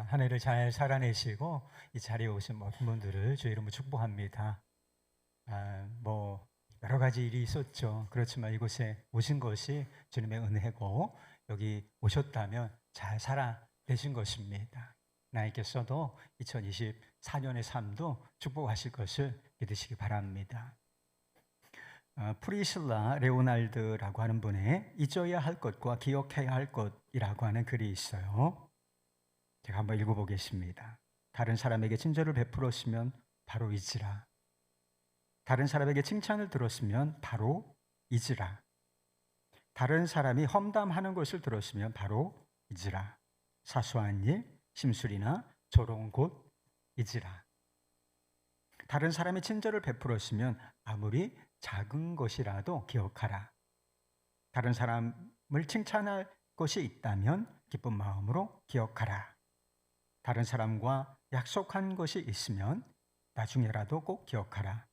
한 해를 잘 살아내시고 이 자리에 오신 모든 분들을 주의 이름으로 축복합니다. 뭐 여러 가지 일이 있었죠. 그렇지만 이곳에 오신 것이 주님의 은혜고 여기 오셨다면 잘 살아내신 것입니다. 나에게서도 2024년의 삶도 축복하실 것을 믿으시기 바랍니다. 프리실라 레오날드라고 하는 분의 잊어야 할 것과 기억해야 할 것이라고 하는 글이 있어요. 제가 한번 읽어보겠습니다. 다른 사람에게 친절을 베풀었으면 바로 잊으라. 다른 사람에게 칭찬을 들었으면 바로 잊으라. 다른 사람이 험담하는 것을 들었으면 바로 잊으라. 사소한 일, 심술이나 조롱 곧 잊으라. 다른 사람이 친절을 베풀었으면 아무리 작은 것이라도 기억하라. 다른 사람을 칭찬할 것이 있다면 기쁜 마음으로 기억하라. 다른 사람과 약속한 것이 있으면 나중에라도 꼭 기억하라.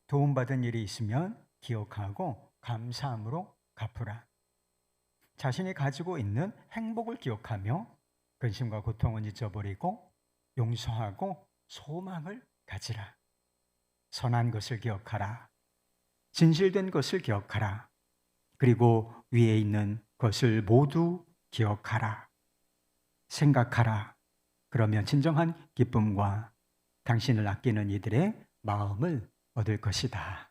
도움받은 일이 있으면 기억하고 감사함으로 갚으라. 자신이 가지고 있는 행복을 기억하며 근심과 고통은 잊어버리고 용서하고 소망을 가지라. 선한 것을 기억하라. 진실된 것을 기억하라. 그리고 위에 있는 것을 모두 기억하라. 생각하라. 그러면 진정한 기쁨과 당신을 아끼는 이들의 마음을 얻을 것이다.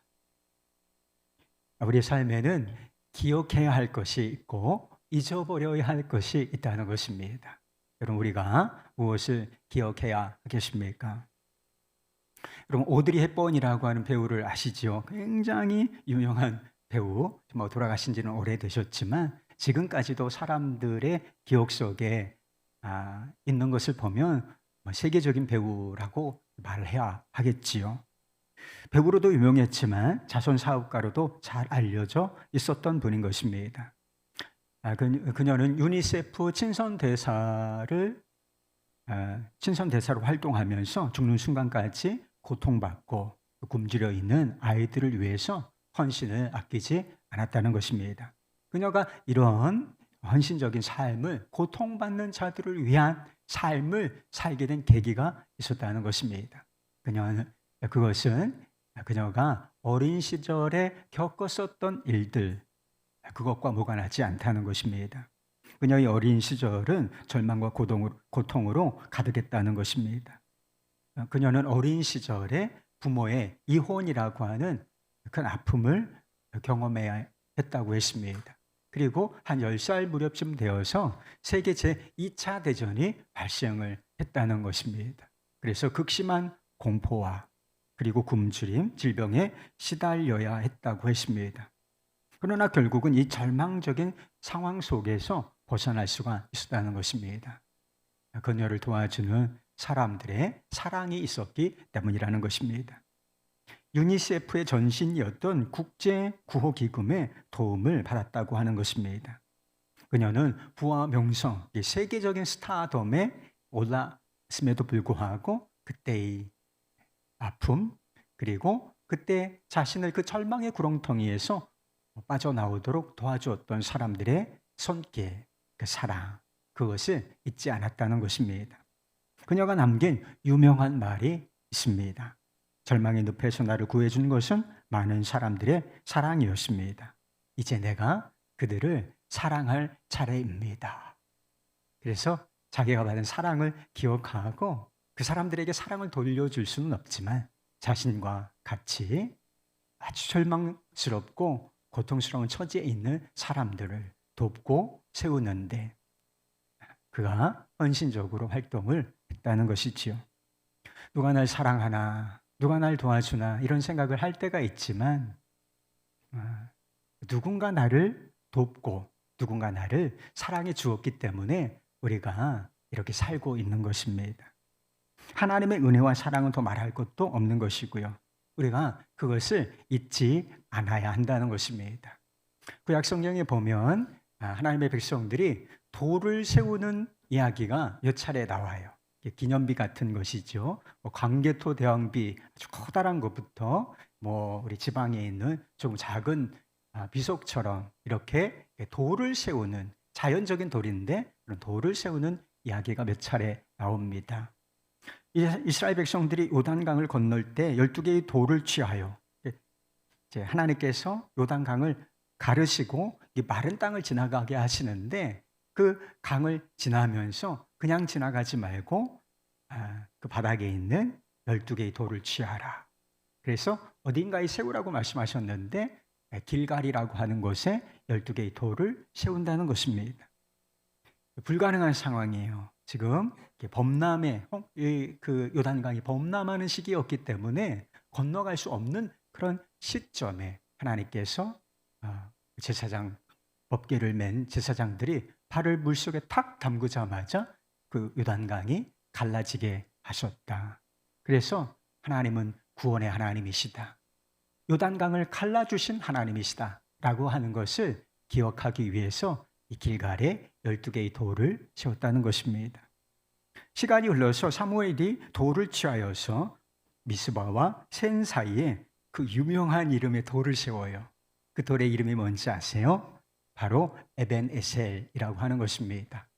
우리 삶에는 기억해야 할 것이 있고 잊어버려야 할 것이 있다는 것입니다. 여러분, 우리가 무엇을 기억해야 하겠습니까? 여러분, 오드리 헵번이라고 하는 배우를 아시죠? 굉장히 유명한 배우, 돌아가신 지는 오래되셨지만 지금까지도 사람들의 기억 속에 있는 것을 보면 세계적인 배우라고 말을 해야 하겠지요. 배우로도 유명했지만 자선 사업가로도 잘 알려져 있었던 분인 것입니다. 그녀는 유니세프 친선대사로 활동하면서 죽는 순간까지 고통받고 굶주려 있는 아이들을 위해서 헌신을 아끼지 않았다는 것입니다. 그녀가 이런 헌신적인 삶을, 고통받는 자들을 위한 삶을 살게 된 계기가 있었다는 것입니다. 그것은 그녀가 어린 시절에 겪었었던 일들, 그것과 무관하지 않다는 것입니다. 그녀의 어린 시절은 절망과 고통으로 가득했다는 것입니다. 그녀는 어린 시절에 부모의 이혼이라고 하는 큰 아픔을 경험해야 했다고 했습니다. 그리고 한 10살 무렵쯤 되어서 세계 제2차 대전이 발생을 했다는 것입니다. 그래서 극심한 공포와 그리고 굶주림, 질병에 시달려야 했다고 했습니다. 그러나 결국은 이 절망적인 상황 속에서 벗어날 수가 있었다는 것입니다. 그녀를 도와주는 사람들의 사랑이 있었기 때문이라는 것입니다. 유니세프의 전신이었던 국제구호기금의 도움을 받았다고 하는 것입니다. 그녀는 부와 명성, 세계적인 스타덤에 올랐음에도 불구하고 그때의 아픔, 그리고 그때 자신을 그 절망의 구렁텅이에서 빠져나오도록 도와주었던 사람들의 손길, 그 사랑, 그것을 잊지 않았다는 것입니다. 그녀가 남긴 유명한 말이 있습니다. 절망의 늪에서 나를 구해준 것은 많은 사람들의 사랑이었습니다. 이제 내가 그들을 사랑할 차례입니다. 그래서 자기가 받은 사랑을 기억하고 그 사람들에게 사랑을 돌려줄 수는 없지만 자신과 같이 아주 절망스럽고 고통스러운 처지에 있는 사람들을 돕고 세우는데 그가 헌신적으로 활동을 했다는 것이지요. 누가 날 사랑하나, 누가 날 도와주나 이런 생각을 할 때가 있지만 누군가 나를 돕고 누군가 나를 사랑해 주었기 때문에 우리가 이렇게 살고 있는 것입니다. 하나님의 은혜와 사랑은 더 말할 것도 없는 것이고요. 우리가 그것을 잊지 않아야 한다는 것입니다. 구약 성경에 보면 하나님의 백성들이 돌을 세우는 이야기가 몇 차례 나와요. 기념비 같은 것이죠. 광개토 대왕비 아주 커다란 것부터 우리 지방에 있는 조금 작은 비석처럼 이렇게 돌을 세우는 자연적인 돌인데 그런 돌을 세우는 이야기가 몇 차례 나옵니다. 이스라엘 백성들이 요단강을 건널 때 12개의 돌을 취하여 이제 하나님께서 요단강을 가르시고 이 마른 땅을 지나가게 하시는데 그 강을 지나면서 그냥 지나가지 말고 그 바닥에 있는 12개의 돌을 취하라. 그래서 어딘가에 세우라고 말씀하셨는데 길갈이라고 하는 곳에 12개의 돌을 세운다는 것입니다. 불가능한 상황이에요. 지금 범람에 그 요단강이 범람하는 시기였기 때문에 건너갈 수 없는 그런 시점에 하나님께서 제사장 법궤를 맨 제사장들이 발을 물속에 탁 담그자마자 그 요단강이 갈라지게 하셨다. 그래서 하나님은 구원의 하나님이시다. 요단강을 갈라주신 하나님이시다 라고 하는 것을 기억하기 위해서 이 길갈에 12개의 돌을 세웠다는 것입니다. 시간이 흘러서 사무엘이 돌을 취하여서 미스바와 센 사이에 그 유명한 이름의 돌을 세워요. 그 돌의 이름이 뭔지 아세요? 바로 에벤에셀이라고 하는 것입니다.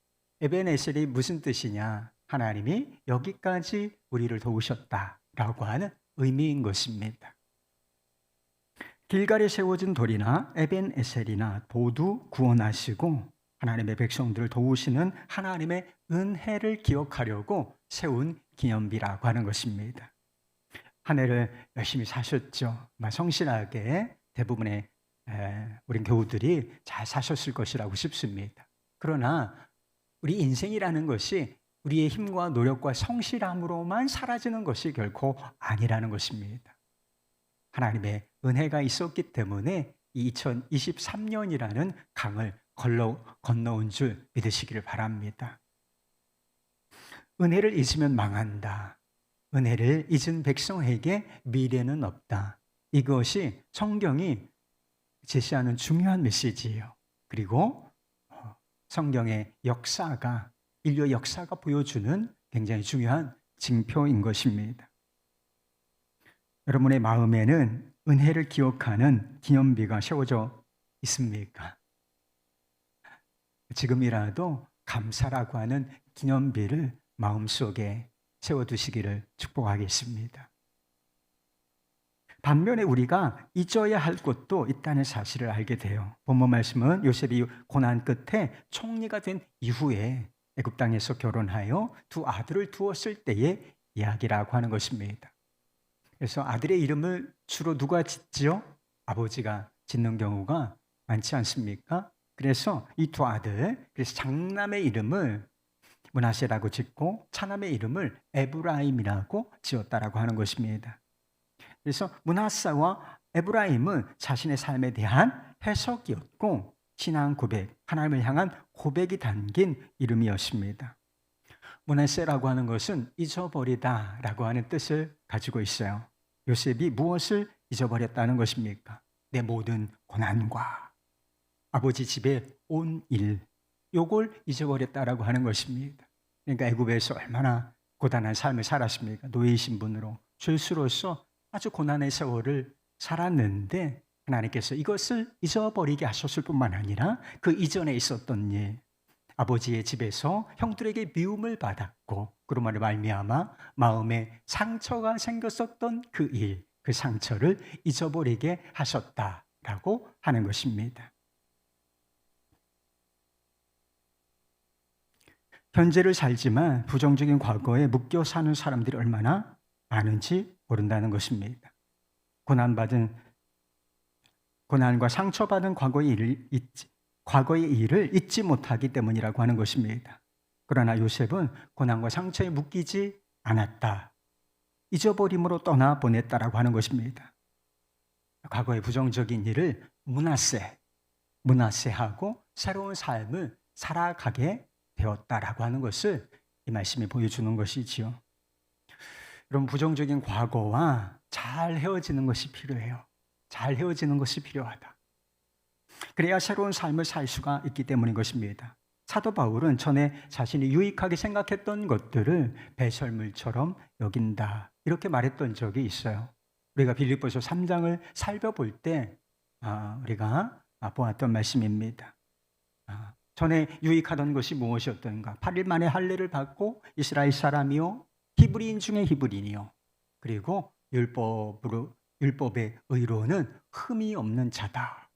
에벤에셀이 무슨 뜻이냐? 하나님이 여기까지 우리를 도우셨다라고 하는 의미인 것입니다. 길갈에 세워진 돌이나 에벤에셀이나 모두 구원하시고 하나님의 백성들을 도우시는 하나님의 은혜를 기억하려고 세운 기념비라고 하는 것입니다. 한 해를 열심히 사셨죠. 성실하게 대부분의 우리 교우들이 잘 사셨을 것이라고 싶습니다. 그러나 우리 인생이라는 것이 우리의 힘과 노력과 성실함으로만 사라지는 것이 결코 아니라는 것입니다. 하나님의 은혜가 있었기 때문에 2023년이라는 강을 건너온 줄 믿으시기를 바랍니다. 은혜를 잊으면 망한다. 은혜를 잊은 백성에게 미래는 없다. 이것이 성경이 제시하는 중요한 메시지예요. 그리고 성경의 역사가, 인류의 역사가 보여주는 굉장히 중요한 징표인 것입니다. 여러분의 마음에는 은혜를 기억하는 기념비가 세워져 있습니까? 지금이라도 감사라고 하는 기념비를 마음속에 세워두시기를 축복하겠습니다. 반면에 우리가 잊어야 할 것도 있다는 사실을 알게 돼요. 본문 말씀은 요셉이 고난 끝에 총리가 된 이후에 애굽 땅에서 결혼하여 두 아들을 두었을 때의 이야기라고 하는 것입니다. 그래서 아들의 이름을 주로 누가 짓지요? 아버지가 짓는 경우가 많지 않습니까? 그래서 이 두 아들, 그래서 장남의 이름을 므낫세라고 짓고 차남의 이름을 에브라임이라고 지었다라고 하는 것입니다. 그래서 므낫세와 에브라임은 자신의 삶에 대한 해석이었고 신앙 고백, 하나님을 향한 고백이 담긴 이름이었습니다. 므낫세라고 하는 것은 잊어버리다라고 하는 뜻을 가지고 있어요. 요셉이 무엇을 잊어버렸다는 것입니까? 내 모든 고난과 아버지 집에 온 일, 요걸 잊어버렸다라고 하는 것입니다. 그러니까 애굽에서 얼마나 고단한 삶을 살았습니까? 노예 신분으로 죄수로서 아주 고난의 세월을 살았는데 하나님께서 이것을 잊어버리게 하셨을 뿐만 아니라 그 이전에 있었던 일, 아버지의 집에서 형들에게 미움을 받았고 그러므로 말미암아 마음에 상처가 생겼었던 그 일, 그 상처를 잊어버리게 하셨다라고 하는 것입니다. 현재를 살지만 부정적인 과거에 묶여 사는 사람들이 얼마나 많은지 모른다는 것입니다. 고난과 상처받은 과거의 일을 잊지 못하기 때문이라고 하는 것입니다. 그러나 요셉은 고난과 상처에 묶이지 않았다. 잊어버림으로 떠나보냈다라고 하는 것입니다. 과거의 부정적인 일을 므낫세하고 새로운 삶을 살아가게 되었다라고 하는 것을 이 말씀이 보여주는 것이지요. 여러분, 부정적인 과거와 잘 헤어지는 것이 필요해요. 잘 헤어지는 것이 필요하다. 그래야 새로운 삶을 살 수가 있기 때문인 것입니다. 사도 바울은 전에 자신이 유익하게 생각했던 것들을 배설물처럼 여긴다, 이렇게 말했던 적이 있어요. 우리가 빌립보서 3장을 살펴볼 때 우리가 보았던 말씀입니다. 전에 유익하던 것이 무엇이었던가? 8일 만에 할례를 받고 이스라엘 사람이요 히브리인 중에 히브리인이요 그리고 율법의 의로는 흠이 없는 자다.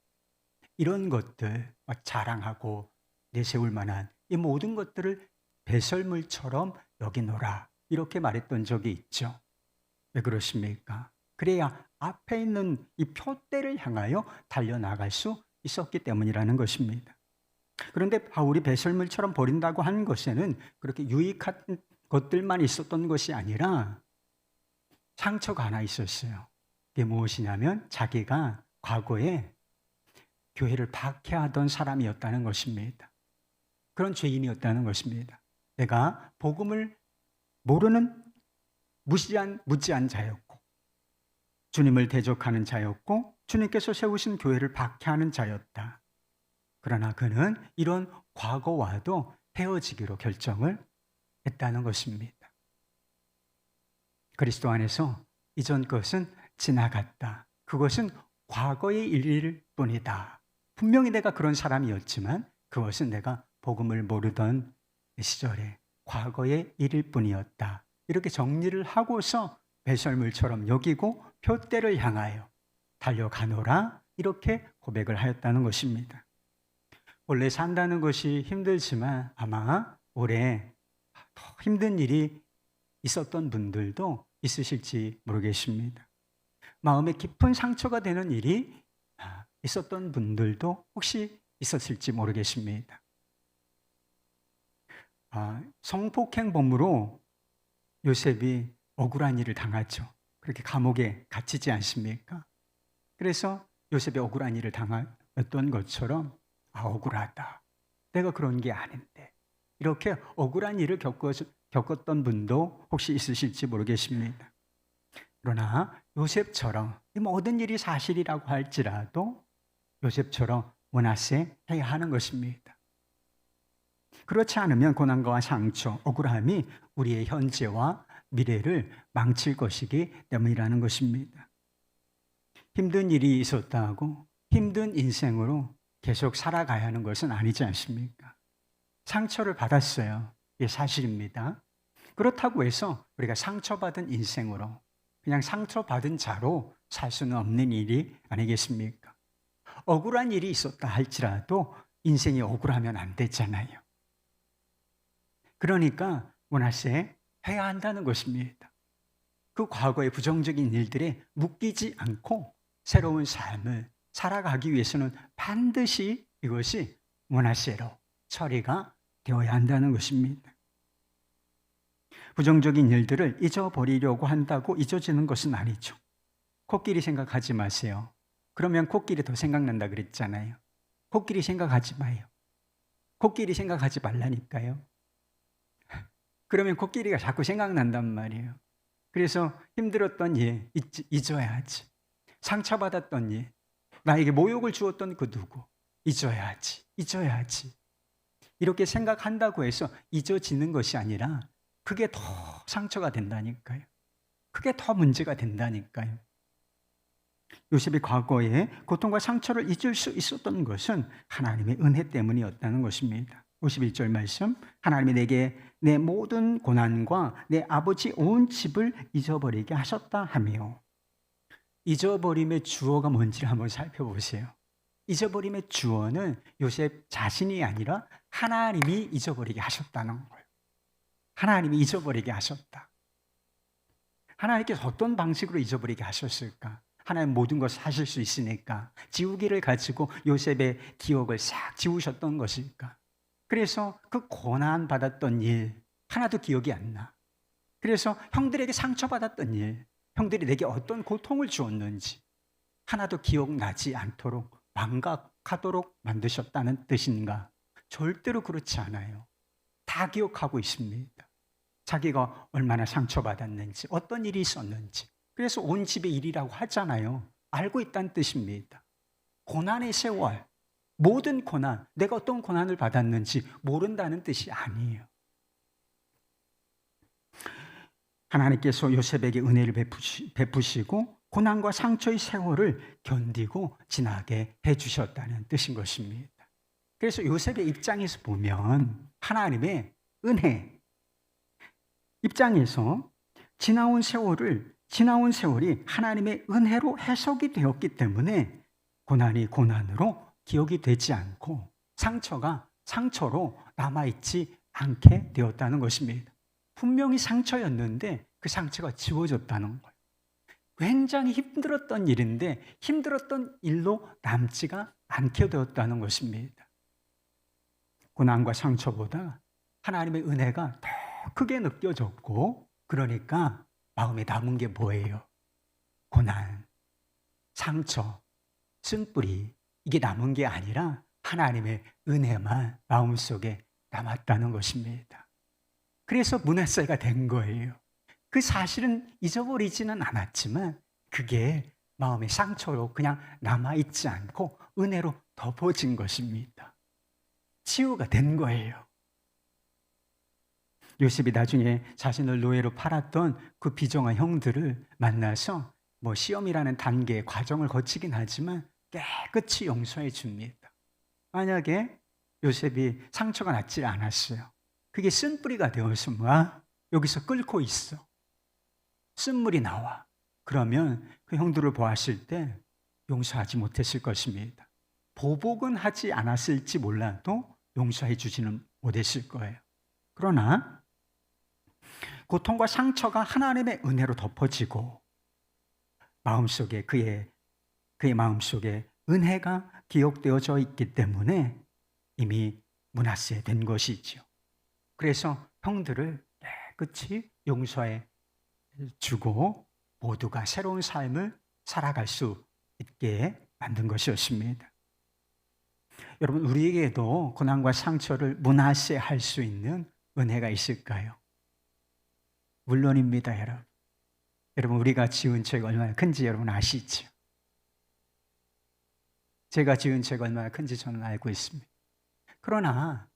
이런 것들 자랑하고 내세울 만한 이 모든 것들을 배설물처럼 여기노라 이렇게 말했던 적이 있죠. 왜 그렇습니까? 그래야 앞에 있는 이 표대를 향하여 달려나갈 수 있었기 때문이라는 것입니다. 그런데 바울이 배설물처럼 버린다고 한 것에는 그렇게 유익한 것들만 있었던 것이 아니라 상처가 하나 있었어요. 그게 무엇이냐면 자기가 과거에 교회를 박해하던 사람이었다는 것입니다. 그런 죄인이었다는 것입니다. 내가 복음을 모르는 무지한 자였고 주님을 대적하는 자였고 주님께서 세우신 교회를 박해하는 자였다. 그러나 그는 이런 과거와도 헤어지기로 결정을 했다는 것입니다. 그리스도 안에서 이전 것은 지나갔다. 그것은 과거의 일일 뿐이다. 분명히 내가 그런 사람이었지만 그것은 내가 복음을 모르던 시절에 과거의 일일 뿐이었다. 이렇게 정리를 하고서 배설물처럼 여기고 표대를 향하여 달려가노라 이렇게 고백을 하였다는 것입니다. 원래 산다는 것이 힘들지만 아마 올해 더 힘든 일이 있었던 분들도 있으실지 모르겠습니다. 마음에 깊은 상처가 되는 일이 있었던 분들도 혹시 있었을지 모르겠습니다. 성폭행범으로 요셉이 억울한 일을 당하죠. 그렇게 감옥에 갇히지 않습니까? 그래서 요셉이 억울한 일을 당했던 것처럼 억울하다. 내가 그런 게 아닌데. 이렇게 억울한 일을 겪었던 분도 혹시 있으실지 모르겠습니다. 그러나 요셉처럼 모든 일이 사실이라고 할지라도 요셉처럼 원하세 해야 하는 것입니다. 그렇지 않으면 고난과 상처, 억울함이 우리의 현재와 미래를 망칠 것이기 때문이라는 것입니다. 힘든 일이 있었다고 힘든 인생으로 계속 살아가야 하는 것은 아니지 않습니까? 상처를 받았어요. 이게 사실입니다. 그렇다고 해서 우리가 상처받은 인생으로 그냥 상처받은 자로 살 수는 없는 일이 아니겠습니까? 억울한 일이 있었다 할지라도 인생이 억울하면 안 되잖아요. 그러니까 원하세 해야 한다는 것입니다. 그 과거의 부정적인 일들에 묶이지 않고 새로운 삶을 살아가기 위해서는 반드시 이것이 원하세로 처리가 되어야 한다는 것입니다. 부정적인 일들을 잊어버리려고 한다고 잊어지는 것은 아니죠. 코끼리 생각하지 마세요. 그러면 코끼리 더 생각난다 그랬잖아요. 코끼리 생각하지 마요. 코끼리 생각하지 말라니까요. 그러면 코끼리가 자꾸 생각난단 말이에요. 그래서 힘들었던 일 잊어야지. 상처받았던 일, 나에게 모욕을 주었던 그 누구 잊어야지. 이렇게 생각한다고 해서 잊어지는 것이 아니라 그게 더 상처가 된다니까요. 그게 더 문제가 된다니까요. 요셉이 과거에 고통과 상처를 잊을 수 있었던 것은 하나님의 은혜 때문이었다는 것입니다. 51절 말씀, 하나님이 내게 내 모든 고난과 내 아버지 온 집을 잊어버리게 하셨다 하며, 잊어버림의 주어가 뭔지를 한번 살펴보세요. 잊어버림의 주어는 요셉 자신이 아니라 하나님이 잊어버리게 하셨다는 거예요. 하나님이 잊어버리게 하셨다. 하나님께서 어떤 방식으로 잊어버리게 하셨을까? 하나님 모든 것을 하실 수 있으니까 지우개를 가지고 요셉의 기억을 싹 지우셨던 것일까? 그래서 그 고난받았던 일 하나도 기억이 안 나. 그래서 형들에게 상처받았던 일, 형들이 내게 어떤 고통을 주었는지 하나도 기억나지 않도록 망각하도록 만드셨다는 뜻인가? 절대로 그렇지 않아요. 다 기억하고 있습니다. 자기가 얼마나 상처받았는지, 어떤 일이 있었는지. 그래서 온 집의 일이라고 하잖아요. 알고 있다는 뜻입니다. 고난의 세월, 모든 고난, 내가 어떤 고난을 받았는지 모른다는 뜻이 아니에요. 하나님께서 요셉에게 은혜를 베푸시고 고난과 상처의 세월을 견디고 지나게 해주셨다는 뜻인 것입니다. 그래서 요셉의 입장에서 보면 하나님의 은혜 입장에서 지나온 세월이 하나님의 은혜로 해석이 되었기 때문에 고난이 고난으로 기억이 되지 않고 상처가 상처로 남아있지 않게 되었다는 것입니다. 분명히 상처였는데 그 상처가 지워졌다는 거예요. 굉장히 힘들었던 일인데 힘들었던 일로 남지가 않게 되었다는 것입니다. 고난과 상처보다 하나님의 은혜가 더 크게 느껴졌고, 그러니까 마음에 남은 게 뭐예요? 고난, 상처, 쓴뿌리, 이게 남은 게 아니라 하나님의 은혜만 마음속에 남았다는 것입니다. 그래서 므낫세가 된 거예요. 그 사실은 잊어버리지는 않았지만 그게 마음의 상처로 그냥 남아있지 않고 은혜로 덮어진 것입니다. 치유가 된 거예요. 요셉이 나중에 자신을 노예로 팔았던 그 비정한 형들을 만나서 시험이라는 단계의 과정을 거치긴 하지만 깨끗이 용서해 줍니다. 만약에 요셉이 상처가 낫지 않았어요. 그게 쓴뿌리가 되어서 여기서 끓고 있어. 쓴물이 나와. 그러면 그 형들을 보았을 때 용서하지 못했을 것입니다. 보복은 하지 않았을지 몰라도 용서해 주지는 못했을 거예요. 그러나 고통과 상처가 하나님의 은혜로 덮어지고 마음속에 그의 마음속에 은혜가 기억되어져 있기 때문에 이미 므낫세 된 것이지요. 그래서 형들을 깨끗이 용서해 주고 모두가 새로운 삶을 살아갈 수 있게 만든 것이었습니다. 여러분, 우리에게도 고난과 상처를 므낫세 할 수 있는 은혜가 있을까요? 물론입니다, 여러분. 여러분, 우리가 지은 죄가 얼마나 큰지 여러분 아시죠? 제가 지은 죄가 얼마나 큰지 저는 알고 있습니다. 그러나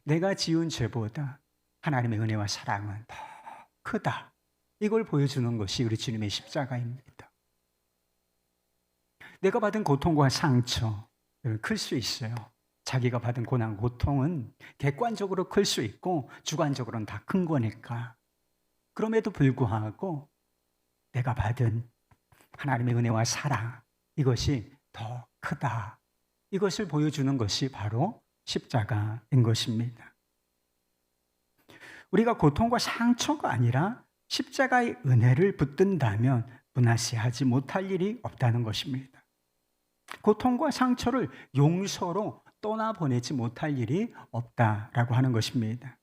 내가 지은 죄보다 하나님의 은혜와 사랑은 더 크다. 이걸 보여주는 것이 우리 주님의 십자가입니다. 내가 받은 고통과 상처 클 수 있어요. 자기가 받은 고난, 고통은 객관적으로 클 수 있고 주관적으로는 다 큰 거니까. 그럼에도 불구하고 내가 받은 하나님의 은혜와 사랑, 이것이 더 크다. 이것을 보여주는 것이 바로 십자가인 것입니다. 우리가 고통과 상처가 아니라 십자가의 은혜를 붙든다면 므낫세 하지 못할 일이 없다는 것입니다. 고통과 상처를 용서로 떠나보내지 못할 일이 없다라고 하는 것입니다.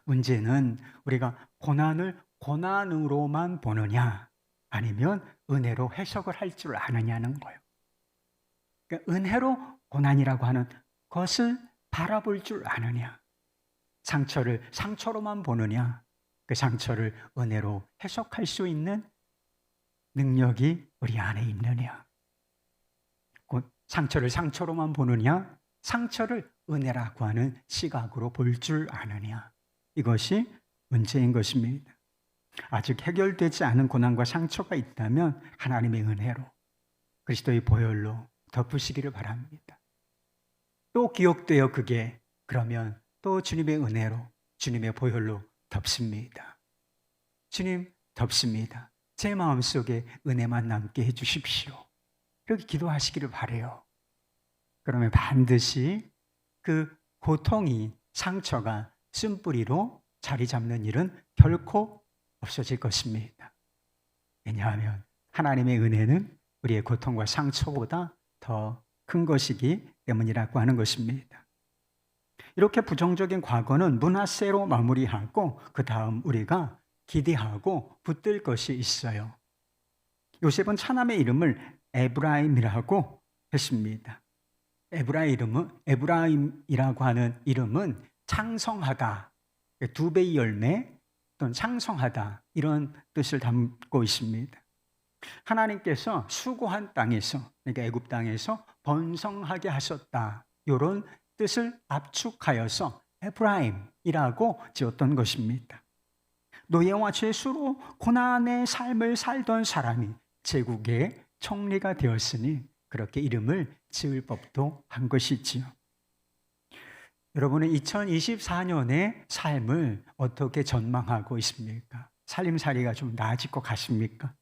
문제는 우리가 고난을 고난으로만 보느냐 아니면 은혜로 해석을 할 줄 아느냐는 거예요. 그러니까 은혜로 고난이라고 하는 것을 바라볼 줄 아느냐, 상처를 상처로만 보느냐, 그 상처를 은혜로 해석할 수 있는 능력이 우리 안에 있느냐, 상처를 상처로만 보느냐, 상처를 은혜라고 하는 시각으로 볼 줄 아느냐, 이것이 문제인 것입니다. 아직 해결되지 않은 고난과 상처가 있다면 하나님의 은혜로, 그리스도의 보혈로 덮으시기를 바랍니다. 또 기억되어 그게 그러면 또 주님의 은혜로, 주님의 보혈로 덮습니다. 주님 덮습니다. 제 마음속에 은혜만 남게 해주십시오. 그렇게 기도하시기를 바라요. 그러면 반드시 그 고통이, 상처가 쓴뿌리로 자리 잡는 일은 결코 없어질 것입니다. 왜냐하면 하나님의 은혜는 우리의 고통과 상처보다 더 큰 것이기 때문이라고 하는 것입니다. 이렇게 부정적인 과거는 므낫세로 마무리하고 그 다음 우리가 기대하고 붙들 것이 있어요. 요셉은 차남의 이름을 에브라임이라고 했습니다. 에브라임이라고 하는 이름은 창성하다, 두 배의 열매 또는 창성하다, 이런 뜻을 담고 있습니다. 하나님께서 수고한 땅에서, 그러니까 애굽 땅에서 번성하게 하셨다, 이런 뜻을 압축하여서 에브라임이라고 지었던 것입니다. 노예와 죄수로 고난의 삶을 살던 사람이 제국의 총리가 되었으니 그렇게 이름을 지을 법도 한 것이지요. 여러분은 2024년의 삶을 어떻게 전망하고 있습니까? 살림살이가 좀 나아질 것 같습니까?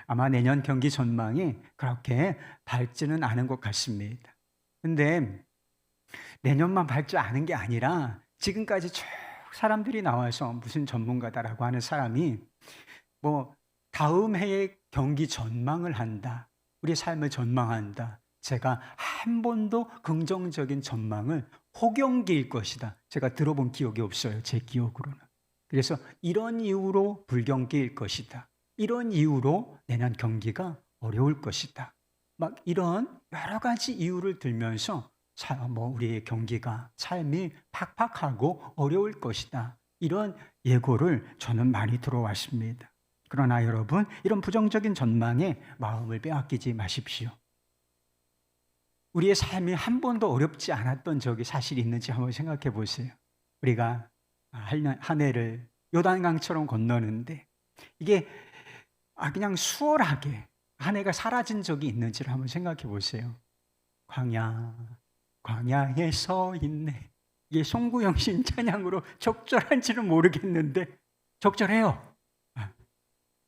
아마 내년 경기 전망이 그렇게 밝지는 않은 것 같습니다. 근데 내년만 밝지 않은 게 아니라 지금까지 쭉 사람들이 나와서 무슨 전문가다라고 하는 사람이 뭐 다음 해의 경기 전망을 한다. 우리의 삶을 전망한다. 제가 한 번도 긍정적인 전망을 호경기일 것이다. 제가 들어본 기억이 없어요. 제 기억으로는. 그래서 이런 이유로 불경기일 것이다. 이런 이유로 내년 경기가 어려울 것이다. 막 이런 여러 가지 이유를 들면서 우리의 경기가 삶이 팍팍하고 어려울 것이다. 이런 예고를 저는 많이 들어왔습니다. 그러나 여러분, 이런 부정적인 전망에 마음을 빼앗기지 마십시오. 우리의 삶이 한 번도 어렵지 않았던 적이 사실 있는지 한번 생각해 보세요. 우리가 한 해를 요단강처럼 건너는데 이게 그냥 수월하게 한 해가 사라진 적이 있는지를 한번 생각해 보세요. 광야에 서 있네. 이게 송구영 신 찬양으로 적절한지는 모르겠는데 적절해요.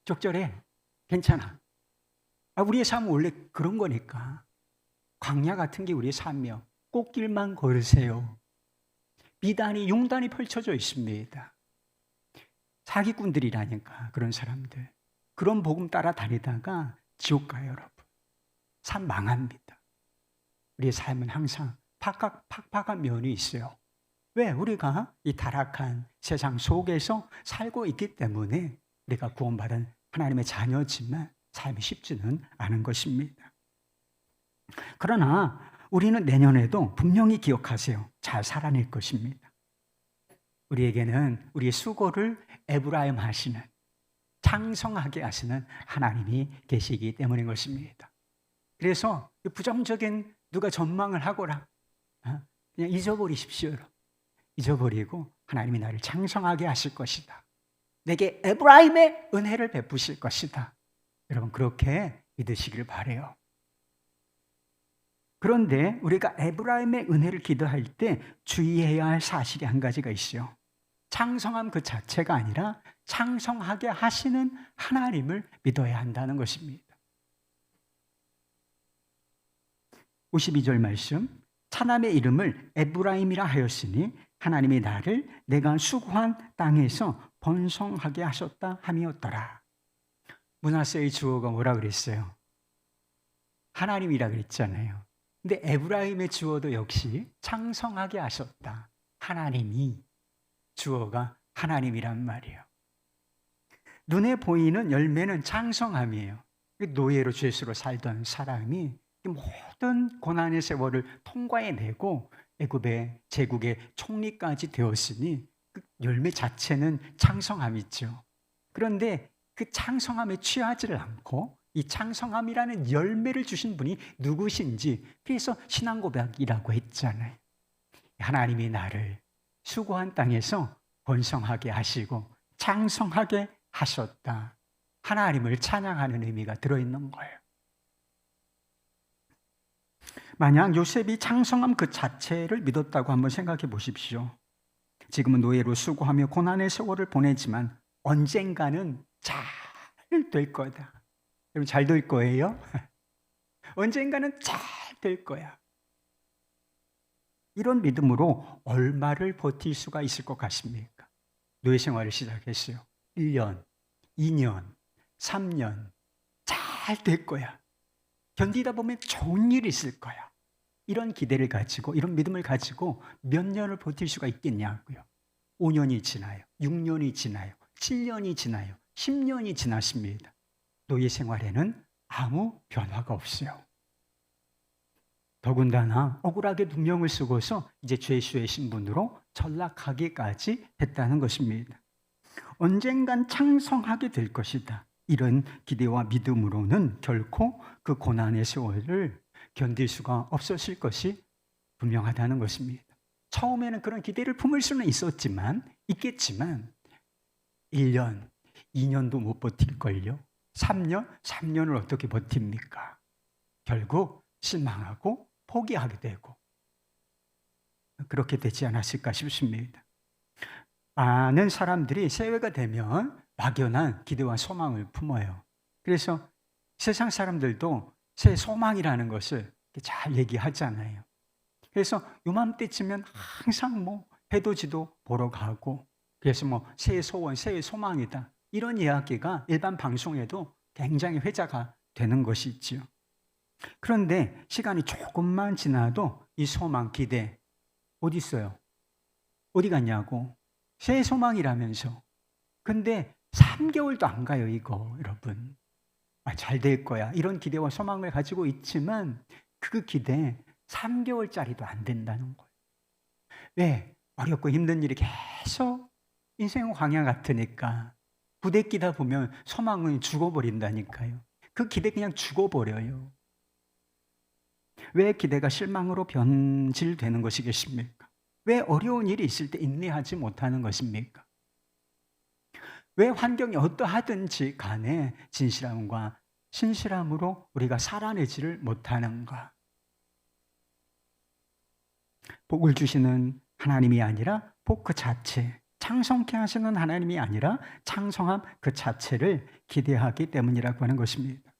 적절해. 괜찮아. 우리의 삶은 원래 그런 거니까. 광야 같은 게 우리의 삶이요. 꽃길만 걸으세요. 비단이 융단이 펼쳐져 있습니다. 사기꾼들이라니까 그런 사람들. 그런 복음 따라 다니다가 지옥 가요, 여러분. 삶 망합니다. 우리의 삶은 항상 팍팍한 면이 있어요. 왜? 우리가 이 타락한 세상 속에서 살고 있기 때문에 우리가 구원받은 하나님의 자녀지만 삶이 쉽지는 않은 것입니다. 그러나 우리는 내년에도 분명히 기억하세요. 잘 살아낼 것입니다. 우리에게는 우리의 수고를 에브라임 하시는, 창성하게 하시는 하나님이 계시기 때문인 것입니다. 그래서 부정적인 누가 전망을 하거라 그냥 잊어버리십시오. 잊어버리고 하나님이 나를 창성하게 하실 것이다. 내게 에브라임의 은혜를 베푸실 것이다. 여러분 그렇게 믿으시길 바라요. 그런데 우리가 에브라임의 은혜를 기도할 때 주의해야 할 사실이 한 가지가 있어요. 창성함 그 자체가 아니라 창성하게 하시는 하나님을 믿어야 한다는 것입니다. 52절 말씀, 차남의 이름을 에브라임이라 하였으니 하나님이 나를 내가 수고한 땅에서 번성하게 하셨다 함이었더라. 므낫세의 주어가 뭐라 그랬어요? 하나님이라 그랬잖아요. 근데 에브라임의 주어도 역시 창성하게 하셨다. 하나님이, 주어가 하나님이란 말이에요. 눈에 보이는 열매는 창성함이에요. 노예로 죄수로 살던 사람이 모든 고난의 세월을 통과해내고 애굽의 제국의 총리까지 되었으니 그 열매 자체는 창성함이죠. 그런데 그 창성함에 취하지를 않고 이 창성함이라는 열매를 주신 분이 누구신지, 그래서 신앙 고백이라고 했잖아요. 하나님이 나를 수고한 땅에서 번성하게 하시고 창성하게 하셨다. 하나님을 찬양하는 의미가 들어있는 거예요. 만약 요셉이 창성함 그 자체를 믿었다고 한번 생각해 보십시오. 지금은 노예로 수고하며 고난의 세월을 보내지만 언젠가는 잘 될 거다. 여러분 잘 될 거예요? 언젠가는 잘 될 거야. 이런 믿음으로 얼마를 버틸 수가 있을 것 같습니까? 노예 생활을 시작했어요. 1년, 2년, 3년 잘 될 거야. 견디다 보면 좋은 일이 있을 거야. 이런 기대를 가지고, 이런 믿음을 가지고 몇 년을 버틸 수가 있겠냐고요. 5년이 지나요. 6년이 지나요. 7년이 지나요. 10년이 지났습니다. 노예 생활에는 아무 변화가 없어요. 더군다나 억울하게 누명을 쓰고서 이제 죄수의 신분으로 전락하기까지 했다는 것입니다. 언젠간 창성하게 될 것이다. 이런 기대와 믿음으로는 결코 그 고난의 세월을 견딜 수가 없었을 것이 분명하다는 것입니다. 처음에는 그런 기대를 품을 수는 있겠지만 1년, 2년도 못 버틸걸요. 3년? 3년을 어떻게 버팁니까? 결국 실망하고 포기하게 되고 그렇게 되지 않았을까 싶습니다. 많은 사람들이 새해가 되면 막연한 기대와 소망을 품어요. 그래서 세상 사람들도 새해 소망이라는 것을 잘 얘기하잖아요. 그래서 요맘때쯤면 항상 해돋이도 보러 가고, 그래서 새해 소원, 새해 소망이다, 이런 이야기가 일반 방송에도 굉장히 회자가 되는 것이 있죠. 그런데 시간이 조금만 지나도 이 소망, 기대 어디 있어요? 어디 갔냐고. 새해 소망이라면서. 근데 3개월도 안 가요, 이거 여러분. 잘 될 거야, 이런 기대와 소망을 가지고 있지만 그 기대 3개월짜리도 안 된다는 거예요. 왜? 어렵고 힘든 일이 계속 인생 광야 같으니까 부대끼다 보면 소망은 죽어버린다니까요. 그 기대 그냥 죽어버려요. 왜 기대가 실망으로 변질되는 것이겠습니까? 왜 어려운 일이 있을 때 인내하지 못하는 것입니까? 왜 환경이 어떠하든지 간에 진실함과 신실함으로 우리가 살아내지를 못하는가? 복을 주시는 하나님이 아니라 복 그 자체, 창성케 하시는 하나님이 아니라 창성함 그 자체를 기대하기 때문이라고 하는 것입니다.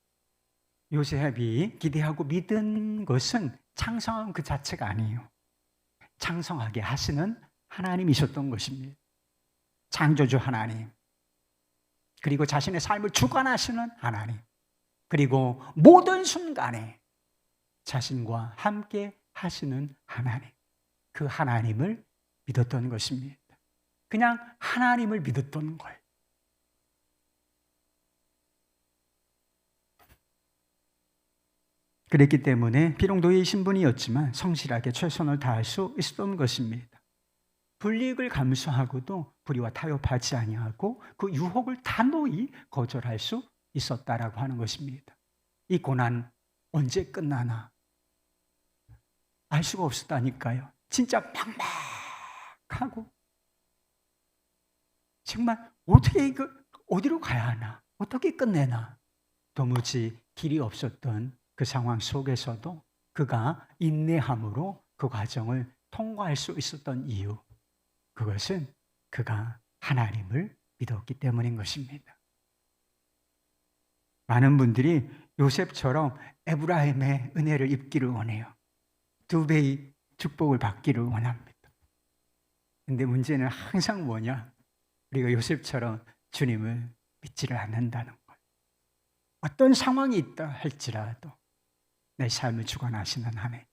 요셉이 기대하고 믿은 것은 창성함 그 자체가 아니에요. 창성하게 하시는 하나님이셨던 것입니다. 창조주 하나님, 그리고 자신의 삶을 주관하시는 하나님, 그리고 모든 순간에 자신과 함께 하시는 하나님, 그 하나님을 믿었던 것입니다. 그냥 하나님을 믿었던 거예요. 그랬기 때문에 비록 노예의 신분이었지만 성실하게 최선을 다할 수 있었던 것입니다. 불이익을 감수하고도 불의와 타협하지 아니하고 그 유혹을 단호히 거절할 수 있었다라고 하는 것입니다. 이 고난 언제 끝나나 알 수가 없었다니까요. 진짜 막막하고 정말 어떻게 이거 어디로 가야 하나, 어떻게 끝내나 도무지 길이 없었던 그 상황 속에서도 그가 인내함으로 그 과정을 통과할 수 있었던 이유, 그것은 그가 하나님을 믿었기 때문인 것입니다. 많은 분들이 요셉처럼 에브라임의 은혜를 입기를 원해요. 2배의 축복을 받기를 원합니다. 근데 문제는 항상 뭐냐? 우리가 요셉처럼 주님을 믿지를 않는다는 거예요. 어떤 상황이 있다 할지라도 내 삶을 주관하시는 하나님,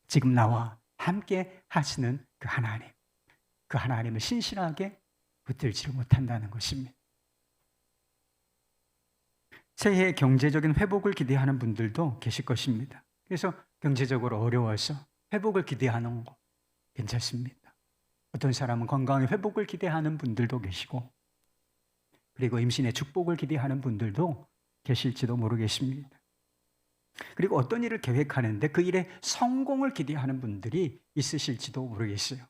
지금 나와 함께 하시는 그 하나님, 그 하나님을 신실하게 붙들지를 못한다는 것입니다. 새해 경제적인 회복을 기대하는 분들도 계실 것입니다. 그래서 경제적으로 어려워서 회복을 기대하는 거 괜찮습니다. 어떤 사람은 건강의 회복을 기대하는 분들도 계시고, 그리고 임신의 축복을 기대하는 분들도 계실지도 모르겠습니다. 그리고 어떤 일을 계획하는데 그 일의 성공을 기대하는 분들이 있으실지도 모르겠어요.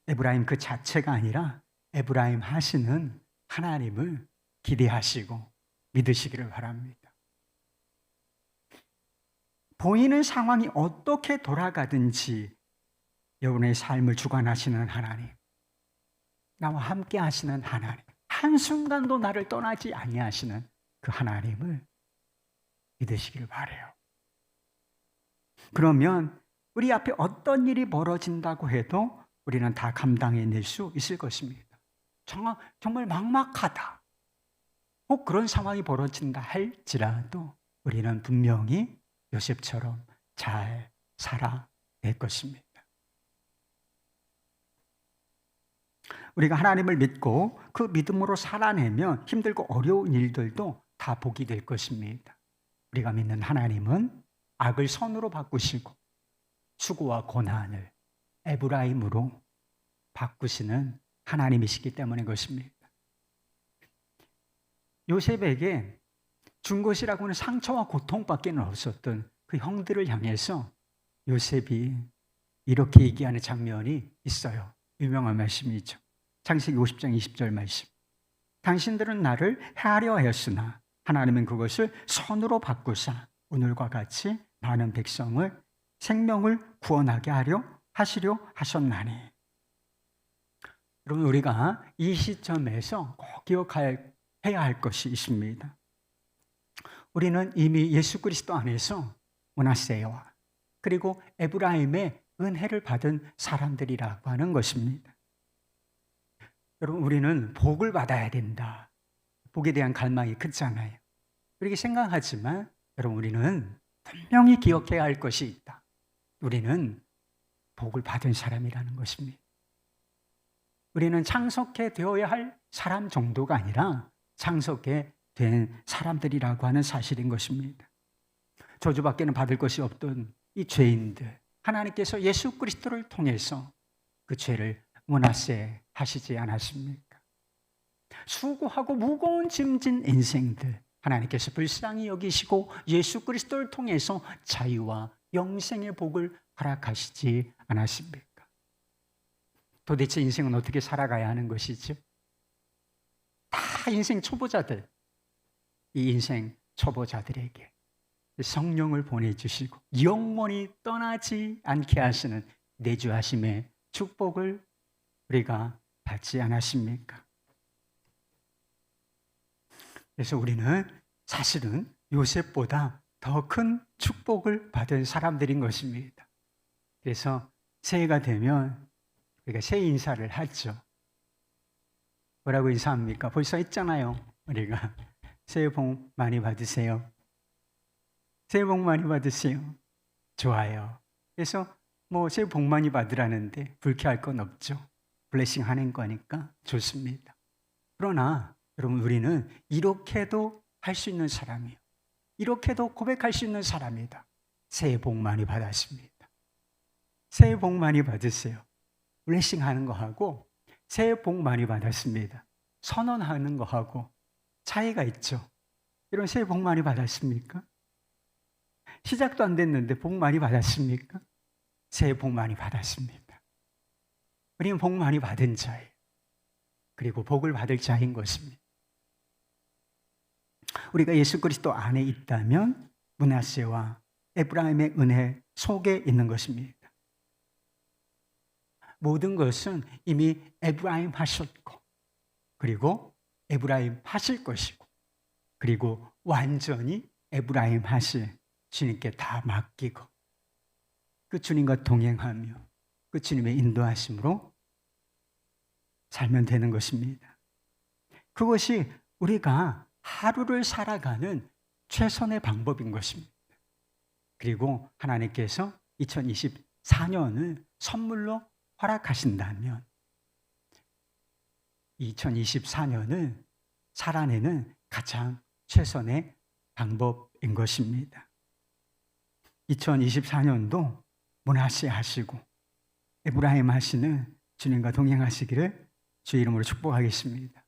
에브라임 그 자체가 아니라 에브라임 하시는 하나님을 기대하시고 믿으시기를 바랍니다. 보이는 상황이 어떻게 돌아가든지 여러분의 삶을 주관하시는 하나님, 나와 함께 하시는 하나님, 한순간도 나를 떠나지 아니하시는 그 하나님을 믿으시기를 바라요. 그러면 우리 앞에 어떤 일이 벌어진다고 해도 우리는 다 감당해낼 수 있을 것입니다. 정말 막막하다, 혹 그런 상황이 벌어진다 할지라도 우리는 분명히 요셉처럼 잘 살아낼 것입니다. 우리가 하나님을 믿고 그 믿음으로 살아내면 힘들고 어려운 일들도 다 복이 될 것입니다. 우리가 믿는 하나님은 악을 선으로 바꾸시고 수고와 고난을 에브라임으로 바꾸시는 하나님이시기 때문인 것입니다. 요셉에게 준 것이라고는 상처와 고통밖에 없었던 그 형들을 향해서 요셉이 이렇게 얘기하는 장면이 있어요. 유명한 말씀이죠. 창세기 50장 20절 말씀. 당신들은 나를 해하려 하였으나 하나님은 그것을 선으로 바꾸사 오늘과 같이 많은 백성을 생명을 구원하게 하시려 하셨나니. 여러분, 우리가 이 시점에서 꼭 기억해야 할 것이 있습니다. 우리는 이미 예수 그리스도 안에서 므낫세와 그리고 에브라임의 은혜를 받은 사람들이라고 하는 것입니다. 여러분, 우리는 복을 받아야 된다. 복에 대한 갈망이 크잖아요. 그렇게 생각하지만 여러분, 우리는 분명히 기억해야 할 것이 있다. 우리는 복을 받은 사람이라는 것입니다. 우리는 창속해 되어야 할 사람 정도가 아니라 창속해 된 사람들이라고 하는 사실인 것입니다. 저주밖에는 받을 것이 없던 이 죄인들, 하나님께서 예수 그리스도를 통해서 그 죄를 므낫세 하시지 않았습니까? 수고하고 무거운 짐진 인생들 하나님께서 불쌍히 여기시고 예수 그리스도를 통해서 자유와 영생의 복을 허락하시지 않았습니까? 도대체 인생은 어떻게 살아가야 하는 것이죠? 다 인생 초보자들, 이 인생 초보자들에게 성령을 보내주시고 영원히 떠나지 않게 하시는 내주하심의 축복을 우리가 받지 않았습니까? 그래서 우리는 사실은 요셉보다 더 큰 축복을 받은 사람들인 것입니다. 그래서 새해가 되면 우리가 새해 인사를 하죠. 뭐라고 인사합니까? 벌써 했잖아요. 우리가 새해 복 많이 받으세요. 새해 복 많이 받으세요. 좋아요. 그래서 새해 복 많이 받으라는데 불쾌할 건 없죠. 블레싱 하는 거니까 좋습니다. 그러나 여러분, 우리는 이렇게도 할 수 있는 사람이에요. 이렇게도 고백할 수 있는 사람이다. 새해 복 많이 받았습니다. 새해 복 많이 받으세요. 블레싱 하는 거 하고 새해 복 많이 받았습니다. 선언하는 거 하고 차이가 있죠. 여러분, 새해 복 많이 받았습니까? 시작도 안 됐는데 복 많이 받았습니까? 새해 복 많이 받았습니다. 우리는 복 많이 받은 자예요. 그리고 복을 받을 자인 것입니다. 우리가 예수 그리스도 안에 있다면 므낫세와 에브라임의 은혜 속에 있는 것입니다. 모든 것은 이미 에브라임 하셨고, 그리고 에브라임 하실 것이고, 그리고 완전히 에브라임 하실 주님께 다 맡기고 그 주님과 동행하며 그 주님의 인도하심으로 살면 되는 것입니다. 그것이 우리가 하루를 살아가는 최선의 방법인 것입니다. 그리고 하나님께서 2024년을 선물로 허락하신다면 2024년을 살아내는 가장 최선의 방법인 것입니다. 2024년도 므낫세 하시고 에브라임 하시는 주님과 동행하시기를 주의 이름으로 축복하겠습니다.